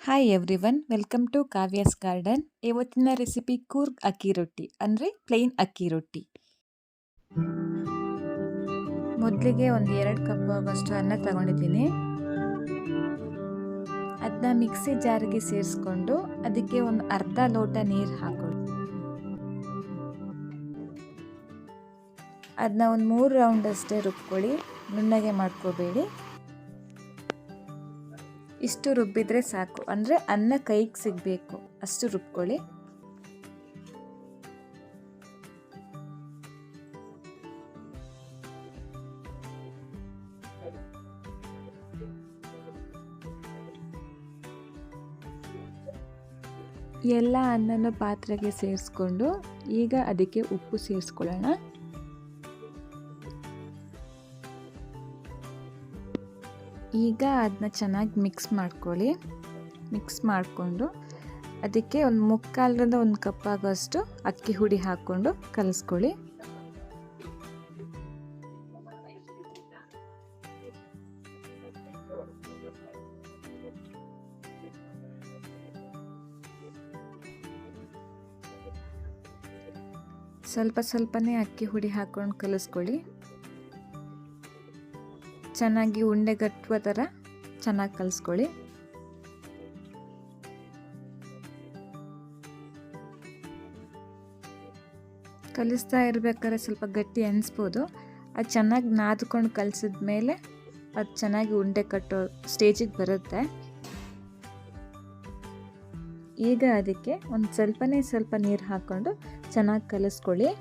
Hi everyone, welcome to Kavya's garden. ಇವತ್ತಿನ recipe Coorg ಅಕ್ಕಿ ರೊಟ್ಟಿ ಅಂದರೆ ಪ್ಲೇನ್ ಅಕ್ಕಿ ರೊಟ್ಟಿ. ಮೊದಲಿಗೆ ಒಂದು 2 ಕಪ್ ಆಗೋಷ್ಟು ಅನ್ನ ತಗೊಂಡಿದ್ದೀನಿ. ಅದನ್ನ ಮಿಕ್ಸಿ ಜಾರಿಗೆ ಸೇರಿಸ್ಕೊಂಡು ಅದಕ್ಕೆ ಒಂದು ಅರ್ಧ ಲೋಟ ನೀರು ಹಾಕೊಳ್ಳಿ. ಅದನ್ನ ಒಂದು 3 ರೌಂಡ್ ಅಷ್ಟೇ ರುಬ್ಕೊಳ್ಳಿ, ನುಣ್ಣಗೆ ಮಾಡ್ಕೋಬೇಡಿ. ಇಷ್ಟು ರುಬ್ಬಿದ್ರೆ ಸಾಕು, ಅಂದರೆ ಅನ್ನ ಕೈಗೆ ಸಿಗಬೇಕು ಅಷ್ಟು ರುಬ್ಕೊಳ್ಳಿ. ಎಲ್ಲ ಅನ್ನನ ಪಾತ್ರೆಗೆ ಸೇರಿಸ್ಕೊಂಡು ಈಗ ಅದಕ್ಕೆ ಉಪ್ಪು ಸೇರಿಸ್ಕೊಳ್ಳೋಣ. ಈಗ ಅದನ್ನ ಚೆನ್ನಾಗಿ ಮಿಕ್ಸ್ ಮಾಡ್ಕೊಳ್ಳಿ. ಮಿಕ್ಸ್ ಮಾಡಿಕೊಂಡು ಅದಕ್ಕೆ ಒಂದು 3/4ರಿಂದ 1 ಕಪ್ ಆಗೋಷ್ಟು ಅಕ್ಕಿ ಹುಡಿ ಹಾಕ್ಕೊಂಡು ಕಲಿಸ್ಕೊಳ್ಳಿ. ಸ್ವಲ್ಪ ಸ್ವಲ್ಪನೇ ಅಕ್ಕಿ ಹುಡಿ ಹಾಕ್ಕೊಂಡು ಕಲಿಸ್ಕೊಳ್ಳಿ. ಚೆನ್ನಾಗಿ ಉಂಡೆ ಗಟ್ಟುವ ಥರ ಚೆನ್ನಾಗಿ ಕಲಿಸ್ಕೊಳ್ಳಿ. ಕಲಿಸ್ತಾ ಇರಬೇಕಾದ್ರೆ ಸ್ವಲ್ಪ ಗಟ್ಟಿ ಅನಿಸ್ಬೋದು. ಅದು ಚೆನ್ನಾಗಿ ನಾದ್ಕೊಂಡು ಕಲಿಸಿದ ಮೇಲೆ ಅದು ಚೆನ್ನಾಗಿ ಉಂಡೆ ಕಟ್ಟೋ ಸ್ಟೇಜಿಗೆ ಬರುತ್ತೆ. ಈಗ ಅದಕ್ಕೆ ಒಂದು ಸ್ವಲ್ಪ ನೀರು ಹಾಕ್ಕೊಂಡು ಚೆನ್ನಾಗಿ ಕಲಿಸ್ಕೊಳ್ಳಿ.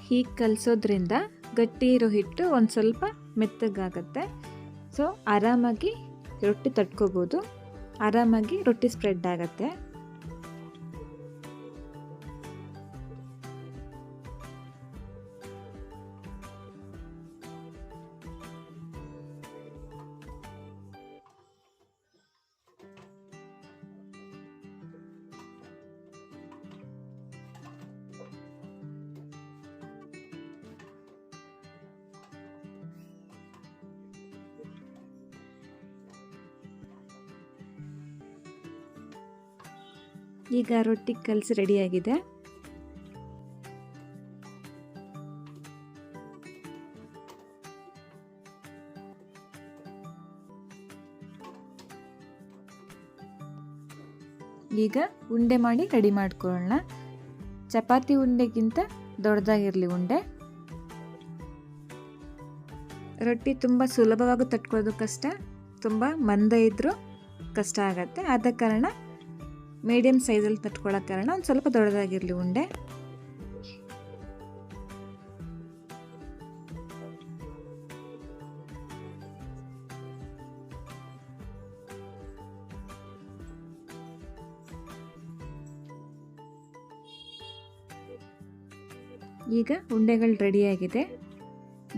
ಹೀಗೆ ಕಲಿಸೋದ್ರಿಂದ ಗಟ್ಟಿ ಇರೋ ಹಿಟ್ಟು ಒಂದು ಸ್ವಲ್ಪ ಮೆತ್ತಗಾಗತ್ತೆ. ಸೊ ಆರಾಮಾಗಿ ರೊಟ್ಟಿ ತಟ್ಕೋಬೋದು, ಆರಾಮಾಗಿ ರೊಟ್ಟಿ ಸ್ಪ್ರೆಡ್ ಆಗುತ್ತೆ. ಈಗ ರೊಟ್ಟಿ ಕಲಸಿ ರೆಡಿಯಾಗಿದೆ. ಈಗ ಉಂಡೆ ಮಾಡಿ ರೆಡಿ ಮಾಡ್ಕೊಳ್ಳೋಣ. ಚಪಾತಿ ಉಂಡೆಗಿಂತ ದೊಡ್ಡದಾಗಿರಲಿ ಉಂಡೆ. ರೊಟ್ಟಿ ತುಂಬ ಸುಲಭವಾಗಿ ತಟ್ಕೊಳ್ಳೋದು ಕಷ್ಟ, ತುಂಬ ಮಂದ ಇದ್ದರೂ ಕಷ್ಟ ಆಗತ್ತೆ. ಆದ ಕಾರಣ ಮೀಡಿಯಮ್ ಸೈಜಲ್ಲಿ ತಟ್ಕೊಳ್ಳೋ ಕಾರಣ ಒಂದು ಸ್ವಲ್ಪ ದೊಡ್ಡದಾಗಿರಲಿ ಉಂಡೆ. ಈಗ ಉಂಡೆಗಳು ರೆಡಿಯಾಗಿದೆ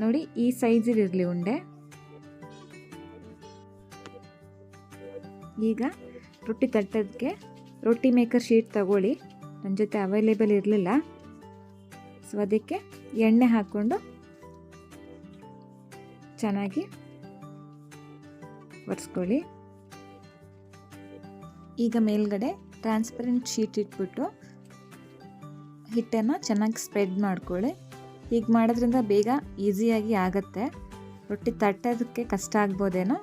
ನೋಡಿ, ಈ ಸೈಜಲ್ಲಿರಲಿ ಉಂಡೆ. ಈಗ ರೊಟ್ಟಿ ತಟ್ಟೋದಕ್ಕೆ ರೊಟ್ಟಿ ಮೇಕರ್ ಶೀಟ್ ತಗೊಳ್ಳಿ. ನನ್ನ ಜೊತೆ ಅವೈಲೇಬಲ್ ಇರಲಿಲ್ಲ, ಸೊ ಅದಕ್ಕೆ ಎಣ್ಣೆ ಹಾಕ್ಕೊಂಡು ಚೆನ್ನಾಗಿ ಒರೆಸ್ಕೊಳ್ಳಿ. ಈಗ ಮೇಲ್ಗಡೆ ಟ್ರಾನ್ಸ್ಪರೆಂಟ್ ಶೀಟ್ ಇಟ್ಬಿಟ್ಟು ಹಿಟ್ಟನ್ನು ಚೆನ್ನಾಗಿ ಸ್ಪ್ರೆಡ್ ಮಾಡ್ಕೊಳ್ಳಿ. ಹೀಗೆ ಮಾಡೋದ್ರಿಂದ ಬೇಗ ಈಸಿಯಾಗಿ ಆಗುತ್ತೆ. ರೊಟ್ಟಿ ತಟ್ಟೋದಕ್ಕೆ ಕಷ್ಟ ಆಗ್ಬೋದೇನೋ,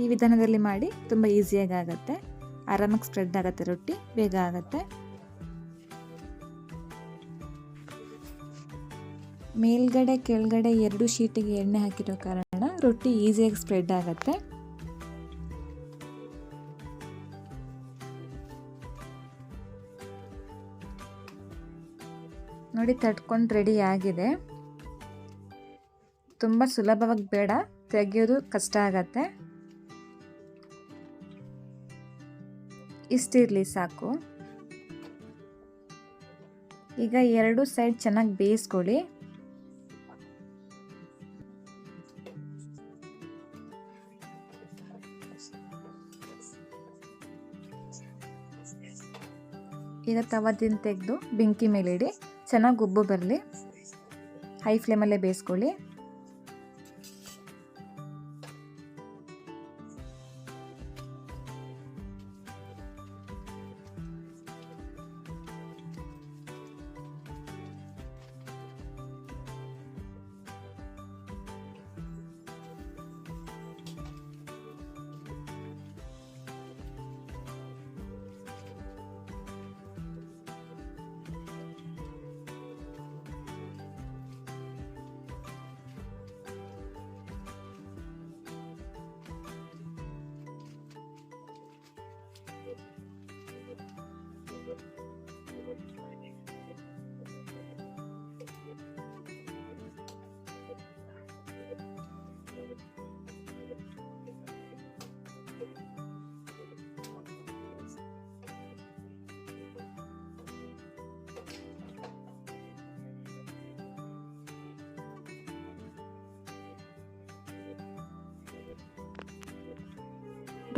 ಈ ವಿಧಾನದಲ್ಲಿ ಮಾಡಿ ತುಂಬ ಈಸಿಯಾಗಿ ಆಗುತ್ತೆ. ಆರಾಮಾಗಿ ಸ್ಪ್ರೆಡ್ ಆಗುತ್ತೆ, ರೊಟ್ಟಿ ಬೇಗ ಆಗುತ್ತೆ. ಮೇಲ್ಗಡೆ ಕೆಳಗಡೆ 2 ಶೀಟಿಗೆ ಎಣ್ಣೆ ಹಾಕಿರೋ ಕಾರಣ ರೊಟ್ಟಿ ಈಸಿಯಾಗಿ ಸ್ಪ್ರೆಡ್ ಆಗುತ್ತೆ. ನೋಡಿ, ತಟ್ಕೊಂಡು ರೆಡಿ ಆಗಿದೆ. ತುಂಬ ಸುಲಭವಾಗಿ ಬೇಡ, ತೆಗೆಯೋದು ಕಷ್ಟ ಆಗತ್ತೆ. ಇಷ್ಟಿರಲಿ ಸಾಕು. ಈಗ 2 ಸೈಡ್ ಚೆನ್ನಾಗಿ ಬೇಯಿಸ್ಕೊಳ್ಳಿ. ಈಗ ತವದಿಂದ ತೆಗೆದು ಬೆಂಕಿ ಮೇಲೆ ಇಡಿ, ಚೆನ್ನಾಗಿ ಉಬ್ಬು ಬರಲಿ. ಹೈ ಫ್ಲೇಮಲ್ಲೇ ಬೇಯಿಸ್ಕೊಳ್ಳಿ.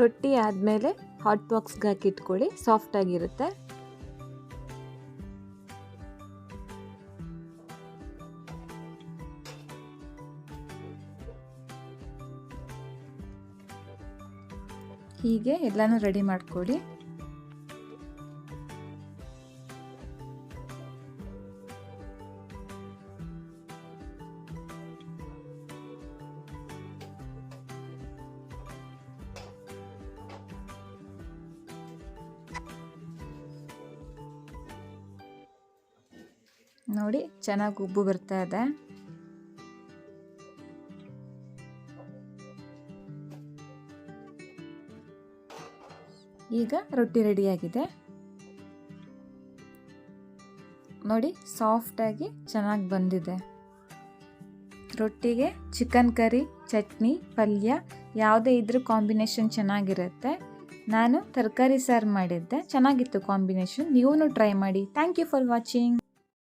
ರೊಟ್ಟಿ ಆದಮೇಲೆ ಹಾಟ್ ಬಾಕ್ಸ್ಗೆ ಹಾಕಿ ಇಟ್ಕೊಳ್ಳಿ, ಸಾಫ್ಟಾಗಿರುತ್ತೆ. ಹೀಗೆ ಎಲ್ಲನೂ ರೆಡಿ ಮಾಡ್ಕೊಳ್ಳಿ. ನೋಡಿ ಚೆನ್ನಾಗಿ ಉಬ್ಬು ಬರ್ತಾ ಇದೆ. ಈಗ ರೊಟ್ಟಿ ರೆಡಿಯಾಗಿದೆ. ನೋಡಿ ಸಾಫ್ಟಾಗಿ ಚೆನ್ನಾಗಿ ಬಂದಿದೆ. ರೊಟ್ಟಿಗೆ ಚಿಕನ್ ಕರಿ, ಚಟ್ನಿ, ಪಲ್ಯ ಯಾವುದೇ ಇದ್ರೂ ಕಾಂಬಿನೇಷನ್ ಚೆನ್ನಾಗಿರುತ್ತೆ. ನಾನು ತರಕಾರಿ ಸಾರು ಮಾಡಿದ್ದೆ, ಚೆನ್ನಾಗಿತ್ತು ಕಾಂಬಿನೇಷನ್. ನೀವು ಟ್ರೈ ಮಾಡಿ. Thank you for watching.